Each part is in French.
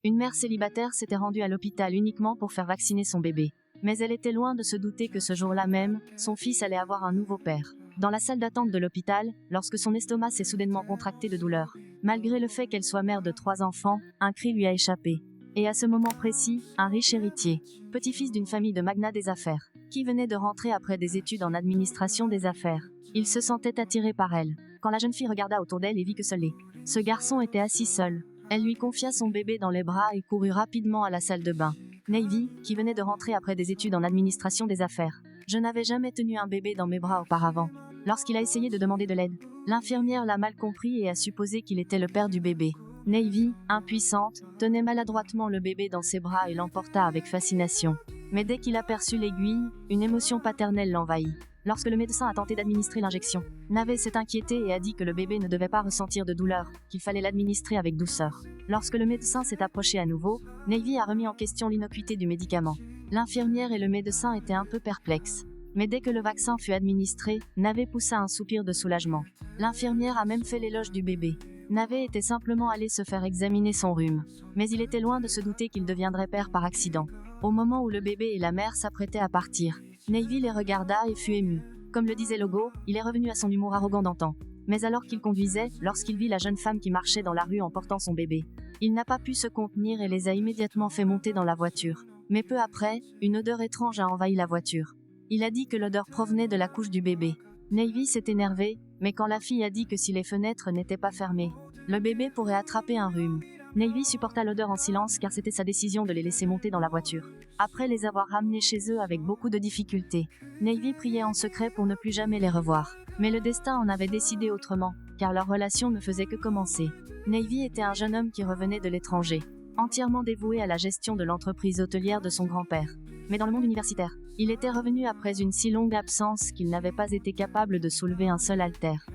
Une mère célibataire s'était rendue à l'hôpital uniquement pour faire vacciner son bébé. Mais elle était loin de se douter que ce jour-là même, son fils allait avoir un nouveau père. Dans la salle d'attente de l'hôpital, lorsque son estomac s'est soudainement contracté de douleur, malgré le fait qu'elle soit mère de 3 enfants, un cri lui a échappé. Et à ce moment précis, un riche héritier, petit-fils d'une famille de magnats des affaires, qui venait de rentrer après des études en administration des affaires, il se sentait attiré par elle. Quand la jeune fille regarda autour d'elle et vit que seul ce garçon était assis seul, elle lui confia son bébé dans les bras et courut rapidement à la salle de bain. Navy, qui venait de rentrer après des études en administration des affaires. Je n'avais jamais tenu un bébé dans mes bras auparavant. Lorsqu'il a essayé de demander de l'aide, l'infirmière l'a mal compris et a supposé qu'il était le père du bébé. Navy, impuissante, tenait maladroitement le bébé dans ses bras et l'emporta avec fascination. Mais dès qu'il aperçut l'aiguille, une émotion paternelle l'envahit. Lorsque le médecin a tenté d'administrer l'injection, Navy s'est inquiété et a dit que le bébé ne devait pas ressentir de douleur, qu'il fallait l'administrer avec douceur. Lorsque le médecin s'est approché à nouveau, Navy a remis en question l'innocuité du médicament. L'infirmière et le médecin étaient un peu perplexes. Mais dès que le vaccin fut administré, Navy poussa un soupir de soulagement. L'infirmière a même fait l'éloge du bébé. Navy était simplement allé se faire examiner son rhume. Mais il était loin de se douter qu'il deviendrait père par accident. Au moment où le bébé et la mère s'apprêtaient à partir, Navy les regarda et fut ému. Comme le disait Logo, il est revenu à son humour arrogant d'antan. Mais alors qu'il conduisait, lorsqu'il vit la jeune femme qui marchait dans la rue en portant son bébé, il n'a pas pu se contenir et les a immédiatement fait monter dans la voiture. Mais peu après, une odeur étrange a envahi la voiture. Il a dit que l'odeur provenait de la couche du bébé. Navy s'est énervé, mais quand la fille a dit que si les fenêtres n'étaient pas fermées, le bébé pourrait attraper un rhume. Navy supporta l'odeur en silence car c'était sa décision de les laisser monter dans la voiture. Après les avoir ramenés chez eux avec beaucoup de difficultés, Navy priait en secret pour ne plus jamais les revoir. Mais le destin en avait décidé autrement, car leur relation ne faisait que commencer. Navy était un jeune homme qui revenait de l'étranger, entièrement dévoué à la gestion de l'entreprise hôtelière de son grand-père. Mais dans le monde universitaire, il était revenu après une si longue absence qu'il n'avait pas été capable de soulever un seul haltère.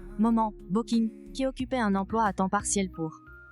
Boking, qui occupait un emploi à temps partiel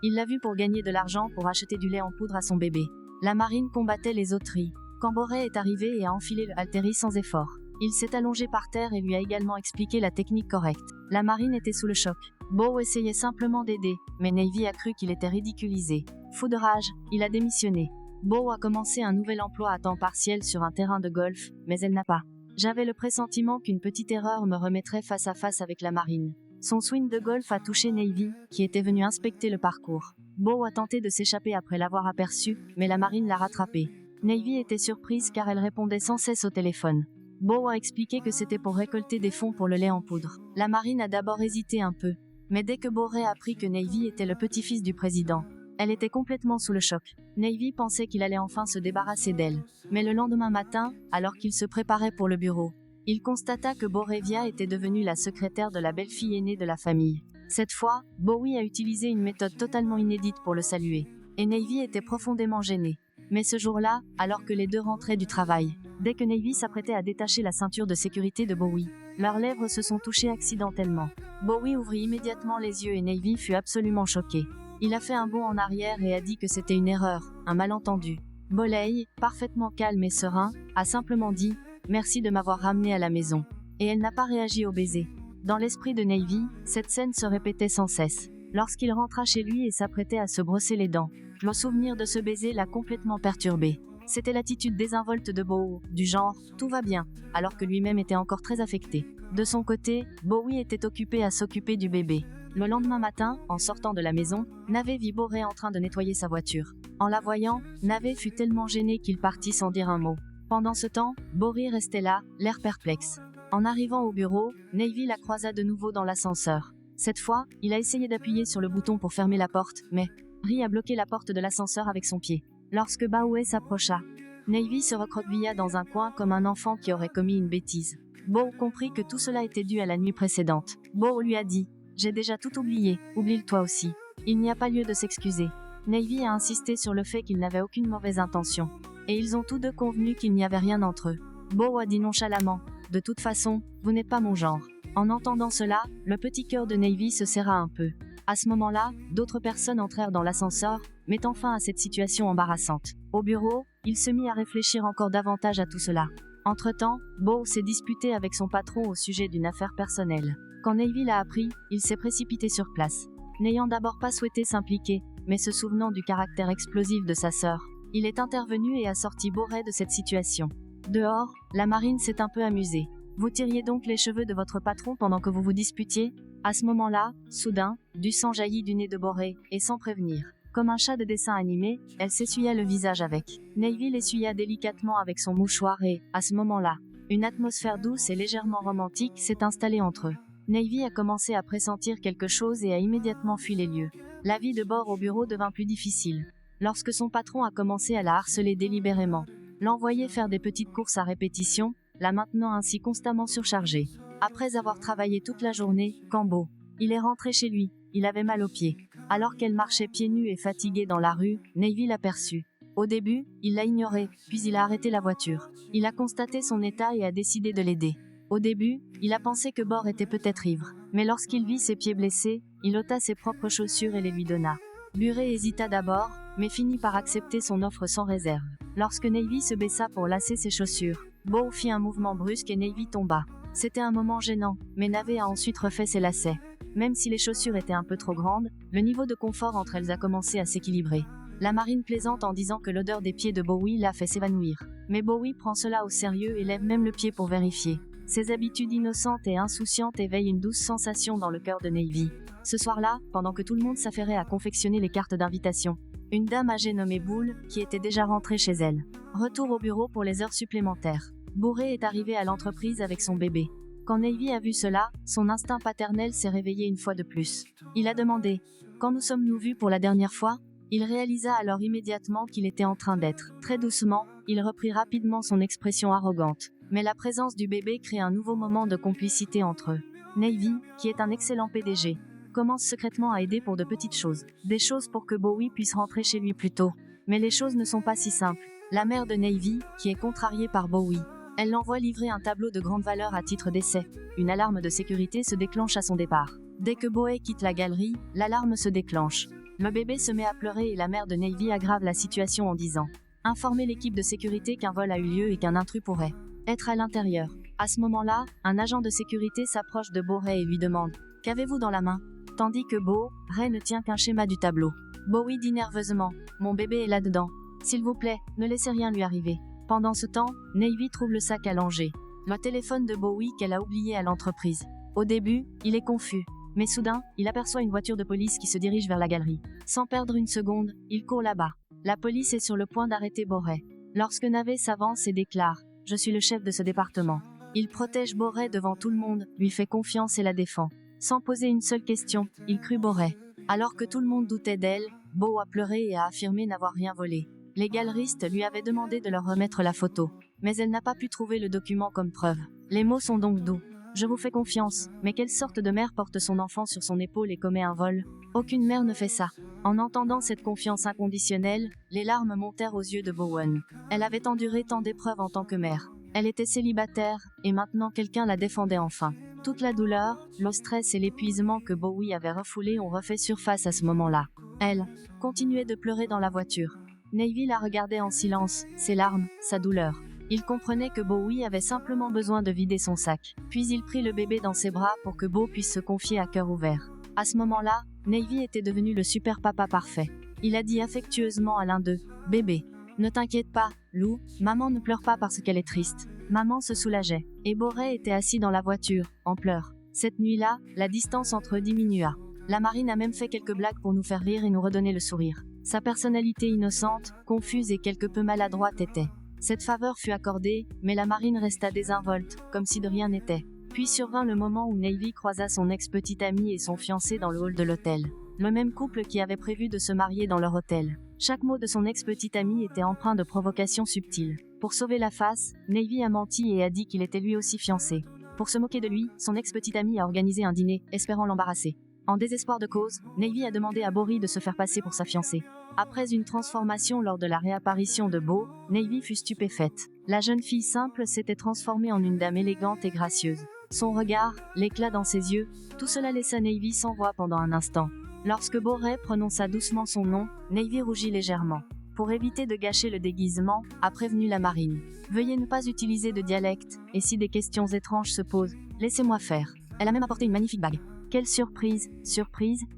il l'a vu pour gagner de l'argent pour acheter du lait en poudre à son bébé. La marine combattait les auteries. Quand Boré est arrivé et a enfilé le haltéri sans effort, il s'est allongé par terre et lui a également expliqué la technique correcte. La marine était sous le choc. Bo essayait simplement d'aider, mais Navy a cru qu'il était ridiculisé. Fou de rage, il a démissionné. Bo a commencé un nouvel emploi à temps partiel sur un terrain de golf, mais elle n'a pas. J'avais le pressentiment qu'une petite erreur me remettrait face à face avec la marine. Son swing de golf a touché Navy, qui était venu inspecter le parcours. Bo a tenté de s'échapper après l'avoir aperçu, mais la marine l'a rattrapé. Navy était surprise car elle répondait sans cesse au téléphone. Bo a expliqué que c'était pour récolter des fonds pour le lait en poudre. La marine a d'abord hésité un peu. Mais dès que Boré a appris que Navy était le petit-fils du président, elle était complètement sous le choc. Navy pensait qu'il allait enfin se débarrasser d'elle. Mais le lendemain matin, alors qu'il se préparait pour le bureau, il constata que Borevia était devenue la secrétaire de la belle-fille aînée de la famille. Cette fois, Bowie a utilisé une méthode totalement inédite pour le saluer. Et Navy était profondément gêné. Mais ce jour-là, alors que les deux rentraient du travail, dès que Navy s'apprêtait à détacher la ceinture de sécurité de Bowie, leurs lèvres se sont touchées accidentellement. Bowie ouvrit immédiatement les yeux et Navy fut absolument choqué. Il a fait un bond en arrière et a dit que c'était une erreur, un malentendu. Boley, parfaitement calme et serein, a simplement dit « Merci de m'avoir ramené à la maison ». Et elle n'a pas réagi au baiser. Dans l'esprit de Navy, cette scène se répétait sans cesse. Lorsqu'il rentra chez lui et s'apprêtait à se brosser les dents, le souvenir de ce baiser l'a complètement perturbé. C'était l'attitude désinvolte de Bowie, du genre « tout va bien », alors que lui-même était encore très affecté. De son côté, Bowie était occupé à s'occuper du bébé. Le lendemain matin, en sortant de la maison, Navy vit Boré en train de nettoyer sa voiture. En la voyant, Navy fut tellement gêné qu'il partit sans dire un mot. Pendant ce temps, Boré restait là, l'air perplexe. En arrivant au bureau, Navy la croisa de nouveau dans l'ascenseur. Cette fois, il a essayé d'appuyer sur le bouton pour fermer la porte, mais Ri a bloqué la porte de l'ascenseur avec son pied. Lorsque Bowie s'approcha, Navy se recroquevilla dans un coin comme un enfant qui aurait commis une bêtise. Bo comprit que tout cela était dû à la nuit précédente. Bo lui a dit « J'ai déjà tout oublié, oublie-le toi aussi. Il n'y a pas lieu de s'excuser. » Navy a insisté sur le fait qu'il n'avait aucune mauvaise intention. Et ils ont tous deux convenu qu'il n'y avait rien entre eux. Bo a dit nonchalamment « De toute façon, vous n'êtes pas mon genre. » En entendant cela, le petit cœur de Navy se serra un peu. À ce moment-là, d'autres personnes entrèrent dans l'ascenseur, mettant fin à cette situation embarrassante. Au bureau, il se mit à réfléchir encore davantage à tout cela. Entre-temps, Bo s'est disputé avec son patron au sujet d'une affaire personnelle. Quand Navy l'a appris, il s'est précipité sur place. N'ayant d'abord pas souhaité s'impliquer, mais se souvenant du caractère explosif de sa sœur, il est intervenu et a sorti Boré de cette situation. Dehors, la marine s'est un peu amusée. Vous tiriez donc les cheveux de votre patron pendant que vous vous disputiez? À ce moment-là, soudain, du sang jaillit du nez de Boré, et sans prévenir. Comme un chat de dessin animé, elle s'essuya le visage avec. Navy l'essuya délicatement avec son mouchoir et, à ce moment-là, une atmosphère douce et légèrement romantique s'est installée entre eux. Navy a commencé à pressentir quelque chose et a immédiatement fui les lieux. La vie de bord au bureau devint plus difficile. Lorsque son patron a commencé à la harceler délibérément, l'envoyer faire des petites courses à répétition, la maintenant ainsi constamment surchargée. Après avoir travaillé toute la journée, Cambo, il est rentré chez lui, il avait mal aux pieds. Alors qu'elle marchait pieds nus et fatiguée dans la rue, Navy l'aperçut. Au début, il l'a ignoré, puis il a arrêté la voiture. Il a constaté son état et a décidé de l'aider. Au début, il a pensé que Bor était peut-être ivre, mais lorsqu'il vit ses pieds blessés, il ôta ses propres chaussures et les lui donna. Buré hésita d'abord, mais finit par accepter son offre sans réserve. Lorsque Navy se baissa pour lasser ses chaussures, Bo fit un mouvement brusque et Navy tomba. C'était un moment gênant, mais Navy a ensuite refait ses lacets. Même si les chaussures étaient un peu trop grandes, le niveau de confort entre elles a commencé à s'équilibrer. La marine plaisante en disant que l'odeur des pieds de Bowie l'a fait s'évanouir. Mais Bowie prend cela au sérieux et lève même le pied pour vérifier. Ses habitudes innocentes et insouciantes éveillent une douce sensation dans le cœur de Navy. Ce soir-là, pendant que tout le monde s'affairait à confectionner les cartes d'invitation, une dame âgée nommée Boule, qui était déjà rentrée chez elle. Retour au bureau pour les heures supplémentaires. Bourré est arrivé à l'entreprise avec son bébé. Quand Navy a vu cela, son instinct paternel s'est réveillé une fois de plus. Il a demandé « Quand nous sommes-nous vus pour la dernière fois ?» Il réalisa alors immédiatement qu'il était en train d'être. Très doucement, il reprit rapidement son expression arrogante. Mais la présence du bébé crée un nouveau moment de complicité entre eux. Navy, qui est un excellent PDG, commence secrètement à aider pour de petites choses. Des choses pour que Bowie puisse rentrer chez lui plus tôt. Mais les choses ne sont pas si simples. La mère de Navy, qui est contrariée par Bowie, elle l'envoie livrer un tableau de grande valeur à titre d'essai. Une alarme de sécurité se déclenche à son départ. Dès que Bowie quitte la galerie, l'alarme se déclenche. Le bébé se met à pleurer et la mère de Navy aggrave la situation en disant « Informez l'équipe de sécurité qu'un vol a eu lieu et qu'un intrus pourrait être à l'intérieur. » À ce moment-là, un agent de sécurité s'approche de Bowie et lui demande « Qu'avez-vous dans la main ?» Tandis que Bowie ne tient qu'un schéma du tableau. Bowie dit nerveusement « Mon bébé est là-dedans. S'il vous plaît, ne laissez rien lui arriver. » Pendant ce temps, Navy trouve le sac allongé. Le téléphone de Bowie qu'elle a oublié à l'entreprise. Au début, il est confus. Mais soudain, il aperçoit une voiture de police qui se dirige vers la galerie. Sans perdre une seconde, il court là-bas. La police est sur le point d'arrêter Boré. Lorsque Navet s'avance et déclare « Je suis le chef de ce département », il protège Boré devant tout le monde, lui fait confiance et la défend. Sans poser une seule question, il crut Boré. Alors que tout le monde doutait d'elle, Bo a pleuré et a affirmé n'avoir rien volé. Les galeristes lui avaient demandé de leur remettre la photo, mais elle n'a pas pu trouver le document comme preuve. Les mots sont donc doux. Je vous fais confiance, mais quelle sorte de mère porte son enfant sur son épaule et commet un vol? Aucune mère ne fait ça. En entendant cette confiance inconditionnelle, les larmes montèrent aux yeux de Bowen. Elle avait enduré tant d'épreuves en tant que mère. Elle était célibataire, et maintenant quelqu'un la défendait enfin. Toute la douleur, le stress et l'épuisement que Bowie avait refoulés ont refait surface à ce moment-là. Elle continuait de pleurer dans la voiture. Navy la regardait en silence, ses larmes, sa douleur. Il comprenait que Bowie avait simplement besoin de vider son sac. Puis il prit le bébé dans ses bras pour que Bo puisse se confier à cœur ouvert. À ce moment-là, Navy était devenu le super papa parfait. Il a dit affectueusement à l'un d'eux « Bébé, ne t'inquiète pas, Lou, maman ne pleure pas parce qu'elle est triste. » Maman se soulageait. Et Boré était assis dans la voiture, en pleurs. Cette nuit-là, la distance entre eux diminua. La marine a même fait quelques blagues pour nous faire rire et nous redonner le sourire. Sa personnalité innocente, confuse et quelque peu maladroite était. Cette faveur fut accordée, mais la marine resta désinvolte, comme si de rien n'était. Puis survint le moment où Navy croisa son ex-petite amie et son fiancé dans le hall de l'hôtel. Le même couple qui avait prévu de se marier dans leur hôtel. Chaque mot de son ex-petite amie était empreint de provocation subtile. Pour sauver la face, Navy a menti et a dit qu'il était lui aussi fiancé. Pour se moquer de lui, son ex-petite amie a organisé un dîner, espérant l'embarrasser. En désespoir de cause, Navy a demandé à Bory de se faire passer pour sa fiancée. Après une transformation lors de la réapparition de Bo, Navy fut stupéfaite. La jeune fille simple s'était transformée en une dame élégante et gracieuse. Son regard, l'éclat dans ses yeux, tout cela laissa Navy sans voix pendant un instant. Lorsque Boré prononça doucement son nom, Navy rougit légèrement. Pour éviter de gâcher le déguisement, a prévenu la marine. Veuillez ne pas utiliser de dialecte, et si des questions étranges se posent, laissez-moi faire. Elle a même apporté une magnifique bague. Quelle surprise,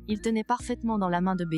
il tenait parfaitement dans la main de B.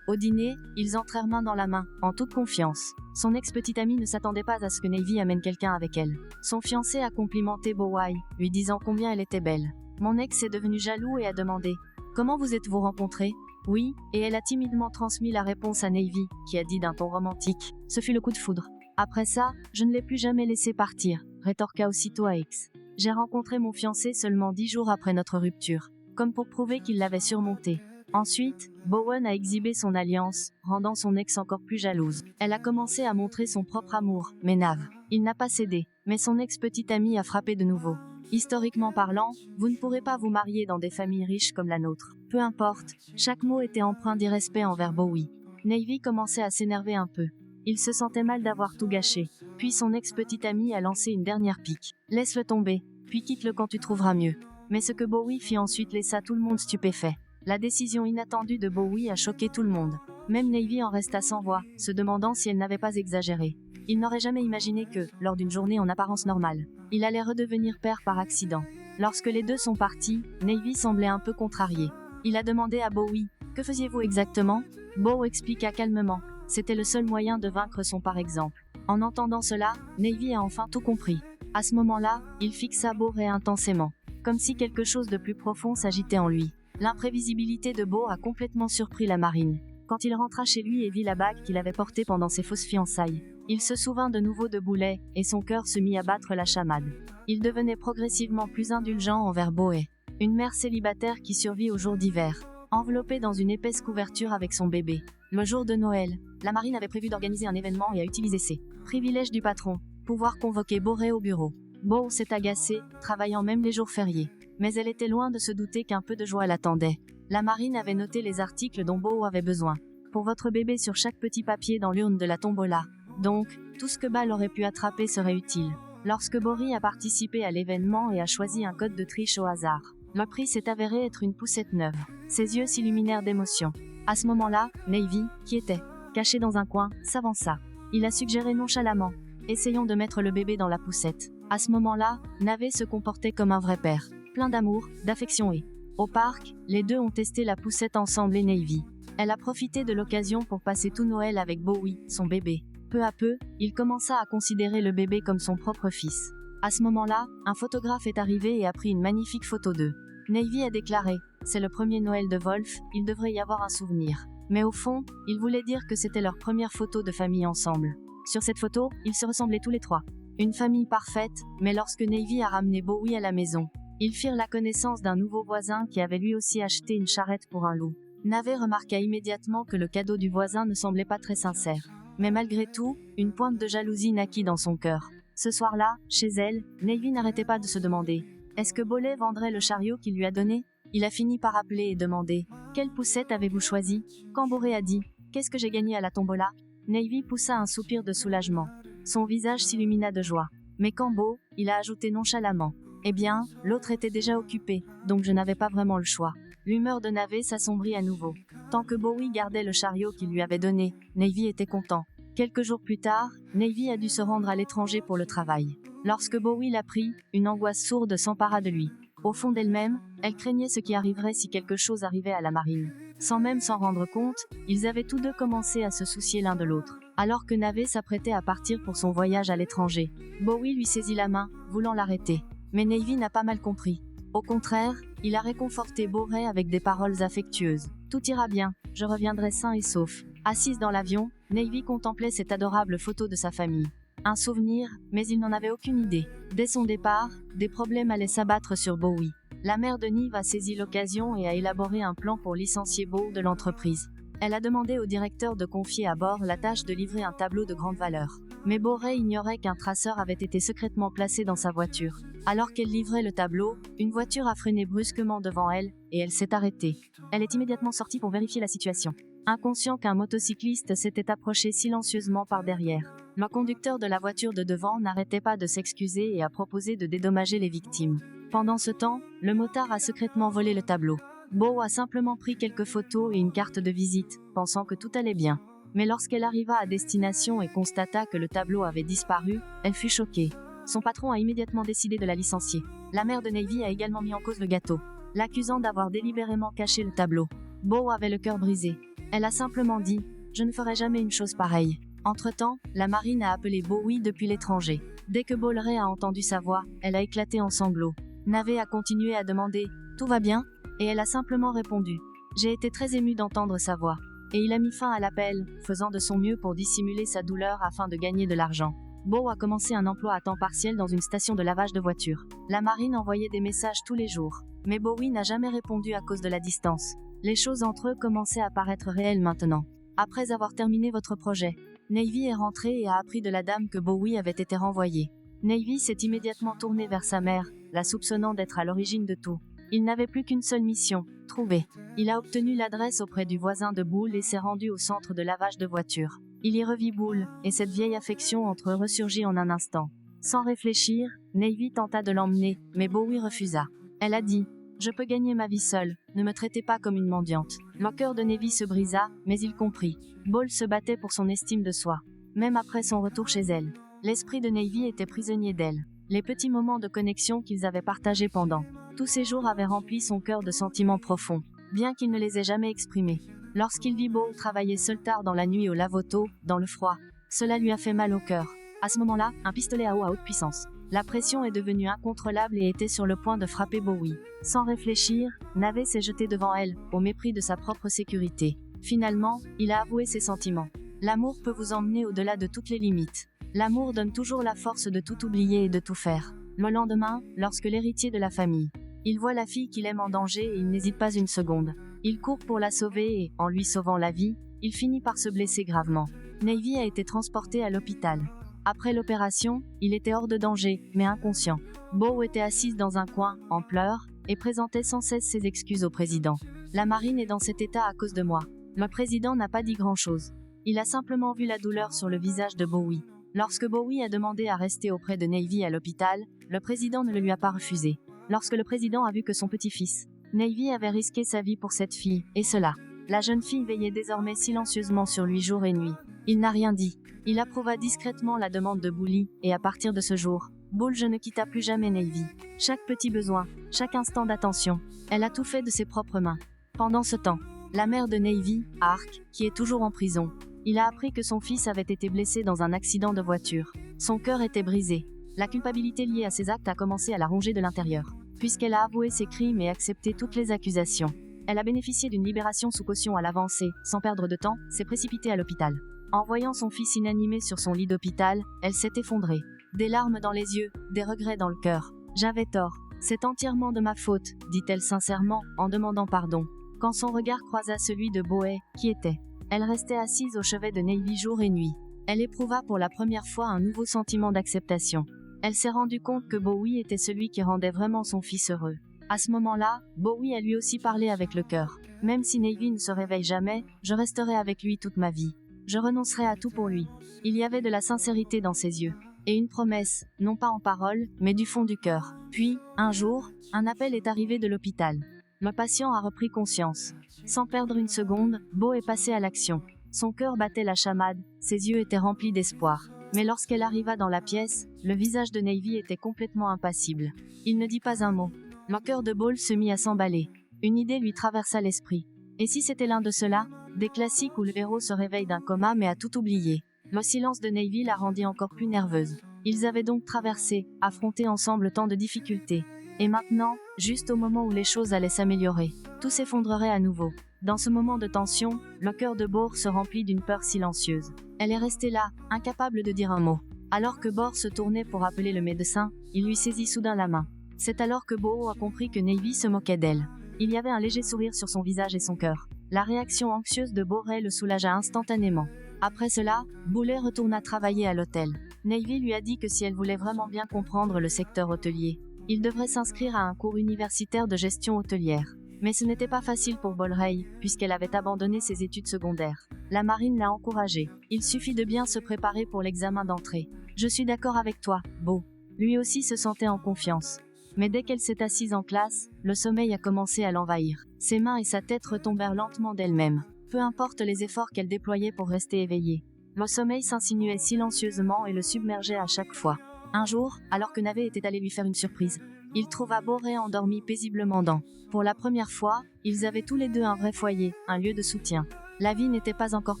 Au dîner, ils entrèrent main dans la main, en toute confiance. Son ex-petite amie ne s'attendait pas à ce que Navy amène quelqu'un avec elle. Son fiancé a complimenté Bowie, lui disant combien elle était belle. Mon ex est devenu jaloux et a demandé « Comment vous êtes-vous rencontrés ?» Oui, et elle a timidement transmis la réponse à Navy, qui a dit d'un ton romantique « Ce fut le coup de foudre. Après ça, je ne l'ai plus jamais laissé partir », rétorqua aussitôt Aix. « J'ai rencontré mon fiancé seulement 10 jours après notre rupture, comme pour prouver qu'il l'avait surmonté. » Ensuite, Bowen a exhibé son alliance, rendant son ex encore plus jalouse. Elle a commencé à montrer son propre amour, mais Nav. Il n'a pas cédé, mais son ex-petite amie a frappé de nouveau. Historiquement parlant, vous ne pourrez pas vous marier dans des familles riches comme la nôtre. Peu importe, chaque mot était empreint d'irrespect envers Bowie. Navy commençait à s'énerver un peu. Il se sentait mal d'avoir tout gâché. Puis son ex-petite amie a lancé une dernière pique. Laisse-le tomber, puis quitte-le quand tu trouveras mieux. Mais ce que Bowie fit ensuite laissa tout le monde stupéfait. La décision inattendue de Bowie a choqué tout le monde. Même Navy en resta sans voix, se demandant si elle n'avait pas exagéré. Il n'aurait jamais imaginé que, lors d'une journée en apparence normale, il allait redevenir père par accident. Lorsque les deux sont partis, Navy semblait un peu contrarié. Il a demandé à Bowie « Que faisiez-vous exactement ?» Bo expliqua calmement. C'était le seul moyen de vaincre son par exemple. En entendant cela, Navy a enfin tout compris. À ce moment-là, il fixa Bowie intensément, comme si quelque chose de plus profond s'agitait en lui. L'imprévisibilité de Bo a complètement surpris la marine. Quand il rentra chez lui et vit la bague qu'il avait portée pendant ses fausses fiançailles, il se souvint de nouveau de Boulet, et son cœur se mit à battre la chamade. Il devenait progressivement plus indulgent envers Bowie. Une mère célibataire qui survit aux jours d'hiver, enveloppée dans une épaisse couverture avec son bébé. Le jour de Noël, la marine avait prévu d'organiser un événement et a utilisé ses privilèges du patron, pouvoir convoquer Bowie au bureau. Bo s'est agacé, travaillant même les jours fériés. Mais elle était loin de se douter qu'un peu de joie l'attendait. La marine avait noté les articles dont Bo avait besoin. Pour votre bébé sur chaque petit papier dans l'urne de la tombola. Donc, tout ce que Ball aurait pu attraper serait utile. Lorsque Bowie a participé à l'événement et a choisi un code de triche au hasard, le prix s'est avéré être une poussette neuve. Ses yeux s'illuminèrent d'émotion. À ce moment-là, Navy, qui était caché dans un coin, s'avança. Il a suggéré nonchalamment « Essayons de mettre le bébé dans la poussette ». À ce moment-là, Navé se comportait comme un vrai père. Plein d'amour, d'affection et... Au parc, les deux ont testé la poussette ensemble et Navy. Elle a profité de l'occasion pour passer tout Noël avec Bowie, son bébé. Peu à peu, il commença à considérer le bébé comme son propre fils. À ce moment-là, un photographe est arrivé et a pris une magnifique photo d'eux. Navy a déclaré « C'est le premier Noël de Wolf, il devrait y avoir un souvenir ». Mais au fond, il voulait dire que c'était leur première photo de famille ensemble. Sur cette photo, ils se ressemblaient tous les trois. Une famille parfaite, mais lorsque Navy a ramené Bowie à la maison, ils firent la connaissance d'un nouveau voisin qui avait lui aussi acheté une charrette pour un loup. Navé remarqua immédiatement que le cadeau du voisin ne semblait pas très sincère. Mais malgré tout, une pointe de jalousie naquit dans son cœur. Ce soir-là, chez elle, Navy n'arrêtait pas de se demander « Est-ce que Bolet vendrait le chariot qu'il lui a donné ?» Il a fini par appeler et demander « Quelle poussette avez-vous choisi ?» Quand Boré a dit « Qu'est-ce que j'ai gagné à la tombola ?» Navy poussa un soupir de soulagement. Son visage s'illumina de joie. Mais quand Bo, il a ajouté nonchalamment « Eh bien, l'autre était déjà occupé, donc je n'avais pas vraiment le choix. » L'humeur de Navé s'assombrit à nouveau. Tant que Bowie gardait le chariot qu'il lui avait donné, Navy était content. Quelques jours plus tard, Navy a dû se rendre à l'étranger pour le travail. Lorsque Bowie l'apprit, une angoisse sourde s'empara de lui. Au fond d'elle-même, elle craignait ce qui arriverait si quelque chose arrivait à la marine. Sans même s'en rendre compte, ils avaient tous deux commencé à se soucier l'un de l'autre. Alors que Navé s'apprêtait à partir pour son voyage à l'étranger, Bowie lui saisit la main, voulant l'arrêter. Mais Navy n'a pas mal compris. Au contraire, il a réconforté Boret avec des paroles affectueuses. « Tout ira bien, je reviendrai sain et sauf. » Assise dans l'avion, Navy contemplait cette adorable photo de sa famille. Un souvenir, mais il n'en avait aucune idée. Dès son départ, des problèmes allaient s'abattre sur Bowie. La mère de Nive a saisi l'occasion et a élaboré un plan pour licencier Bowie de l'entreprise. Elle a demandé au directeur de confier à bord la tâche de livrer un tableau de grande valeur. Mais Boret ignorait qu'un traceur avait été secrètement placé dans sa voiture. Alors qu'elle livrait le tableau, une voiture a freiné brusquement devant elle, et elle s'est arrêtée. Elle est immédiatement sortie pour vérifier la situation. Inconscient qu'un motocycliste s'était approché silencieusement par derrière. Le conducteur de la voiture de devant n'arrêtait pas de s'excuser et a proposé de dédommager les victimes. Pendant ce temps, le motard a secrètement volé le tableau. Bo a simplement pris quelques photos et une carte de visite, pensant que tout allait bien. Mais lorsqu'elle arriva à destination et constata que le tableau avait disparu, elle fut choquée. Son patron a immédiatement décidé de la licencier. La mère de Navy a également mis en cause le gâteau, l'accusant d'avoir délibérément caché le tableau. Beau avait le cœur brisé. Elle a simplement dit « Je ne ferai jamais une chose pareille ». Entre-temps, la marine a appelé Bowie depuis l'étranger. Dès que Bowlray a entendu sa voix, elle a éclaté en sanglots. Navé a continué à demander « Tout va bien ?» et elle a simplement répondu « J'ai été très émue d'entendre sa voix ». Et il a mis fin à l'appel, faisant de son mieux pour dissimuler sa douleur afin de gagner de l'argent. Beau a commencé un emploi à temps partiel dans une station de lavage de voitures. La marine envoyait des messages tous les jours. Mais Bowie n'a jamais répondu à cause de la distance. Les choses entre eux commençaient à paraître réelles maintenant. Après avoir terminé votre projet, Navy est rentré et a appris de la dame que Bowie avait été renvoyé. Navy s'est immédiatement tourné vers sa mère, la soupçonnant d'être à l'origine de tout. Il n'avait plus qu'une seule mission, trouver. Il a obtenu l'adresse auprès du voisin de Bull et s'est rendu au centre de lavage de voitures. Il y revit Bull, et cette vieille affection entre eux ressurgit en un instant. Sans réfléchir, Navy tenta de l'emmener, mais Bowie refusa. Elle a dit « Je peux gagner ma vie seule, ne me traitez pas comme une mendiante ». Le cœur de Navy se brisa, mais il comprit. Bull se battait pour son estime de soi. Même après son retour chez elle, l'esprit de Navy était prisonnier d'elle. Les petits moments de connexion qu'ils avaient partagés pendant tous ces jours avaient rempli son cœur de sentiments profonds, bien qu'il ne les ait jamais exprimés. Lorsqu'il vit Beau travailler seul tard dans la nuit au lavoto, dans le froid, cela lui a fait mal au cœur. À ce moment-là, un pistolet à eau à haute puissance. La pression est devenue incontrôlable et était sur le point de frapper Bowie. Sans réfléchir, Navé s'est jeté devant elle, au mépris de sa propre sécurité. Finalement, il a avoué ses sentiments. L'amour peut vous emmener au-delà de toutes les limites. L'amour donne toujours la force de tout oublier et de tout faire. Le lendemain, lorsque l'héritier de la famille, il voit la fille qu'il aime en danger et il n'hésite pas une seconde. Il court pour la sauver et, en lui sauvant la vie, il finit par se blesser gravement. Navy a été transporté à l'hôpital. Après l'opération, il était hors de danger, mais inconscient. Beau était assise dans un coin, en pleurs, et présentait sans cesse ses excuses au président. La marine est dans cet état à cause de moi. Le président n'a pas dit grand-chose. Il a simplement vu la douleur sur le visage de Bowie. Lorsque Bowie a demandé à rester auprès de Navy à l'hôpital, le président ne le lui a pas refusé. Lorsque le président a vu que son petit-fils, Navy, avait risqué sa vie pour cette fille, et cela, la jeune fille veillait désormais silencieusement sur lui jour et nuit. Il n'a rien dit. Il approuva discrètement la demande de Bully, et à partir de ce jour, Bull ne quitta plus jamais Navy. Chaque petit besoin, chaque instant d'attention, elle a tout fait de ses propres mains. Pendant ce temps, la mère de Navy, Ark, qui est toujours en prison, il a appris que son fils avait été blessé dans un accident de voiture. Son cœur était brisé. La culpabilité liée à ses actes a commencé à la ronger de l'intérieur. Puisqu'elle a avoué ses crimes et accepté toutes les accusations, elle a bénéficié d'une libération sous caution à l'avancée. Sans perdre de temps, s'est précipitée à l'hôpital. En voyant son fils inanimé sur son lit d'hôpital, elle s'est effondrée. Des larmes dans les yeux, des regrets dans le cœur. J'avais tort. C'est entièrement de ma faute, dit-elle sincèrement, en demandant pardon. Quand son regard croisa celui de Bowie, qui était. Elle restait assise au chevet de Navy jour et nuit. Elle éprouva pour la première fois un nouveau sentiment d'acceptation. Elle s'est rendue compte que Bowie était celui qui rendait vraiment son fils heureux. À ce moment-là, Bowie a lui aussi parlé avec le cœur. Même si Navy ne se réveille jamais, je resterai avec lui toute ma vie. Je renoncerai à tout pour lui. Il y avait de la sincérité dans ses yeux. Et une promesse, non pas en parole, mais du fond du cœur. Puis, un jour, un appel est arrivé de l'hôpital. Le patient a repris conscience. Sans perdre une seconde, Beau est passé à l'action. Son cœur battait la chamade, ses yeux étaient remplis d'espoir. Mais lorsqu'elle arriva dans la pièce, le visage de Navy était complètement impassible. Il ne dit pas un mot. Le cœur de Ball se mit à s'emballer. Une idée lui traversa l'esprit. Et si c'était l'un de ceux-là, des classiques où le héros se réveille d'un coma mais a tout oublié. Le silence de Navy la rendit encore plus nerveuse. Ils avaient donc traversé, affronté ensemble tant de difficultés. Et maintenant, juste au moment où les choses allaient s'améliorer, tout s'effondrerait à nouveau. Dans ce moment de tension, le cœur de Bor se remplit d'une peur silencieuse. Elle est restée là, incapable de dire un mot. Alors que Bor se tournait pour appeler le médecin, il lui saisit soudain la main. C'est alors que Bo a compris que Navy se moquait d'elle. Il y avait un léger sourire sur son visage et son cœur. La réaction anxieuse de Boré le soulagea instantanément. Après cela, Boulet retourna travailler à l'hôtel. Navy lui a dit que si elle voulait vraiment bien comprendre le secteur hôtelier, il devrait s'inscrire à un cours universitaire de gestion hôtelière. Mais ce n'était pas facile pour Bowlray, puisqu'elle avait abandonné ses études secondaires. La marine l'a encouragée. Il suffit de bien se préparer pour l'examen d'entrée. Je suis d'accord avec toi, Beau. Lui aussi se sentait en confiance. Mais dès qu'elle s'est assise en classe, le sommeil a commencé à l'envahir. Ses mains et sa tête retombèrent lentement d'elles-mêmes. Peu importe les efforts qu'elle déployait pour rester éveillée. Le sommeil s'insinuait silencieusement et le submergeait à chaque fois. Un jour, alors que Navé était allé lui faire une surprise, il trouva Boré endormi paisiblement dans. Pour la première fois, ils avaient tous les deux un vrai foyer, un lieu de soutien. La vie n'était pas encore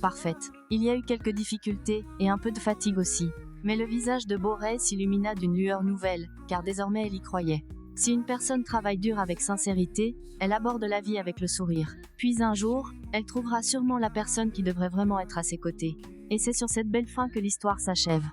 parfaite. Il y a eu quelques difficultés, et un peu de fatigue aussi. Mais le visage de Boré s'illumina d'une lueur nouvelle, car désormais elle y croyait. Si une personne travaille dur avec sincérité, elle aborde la vie avec le sourire. Puis un jour, elle trouvera sûrement la personne qui devrait vraiment être à ses côtés. Et c'est sur cette belle fin que l'histoire s'achève.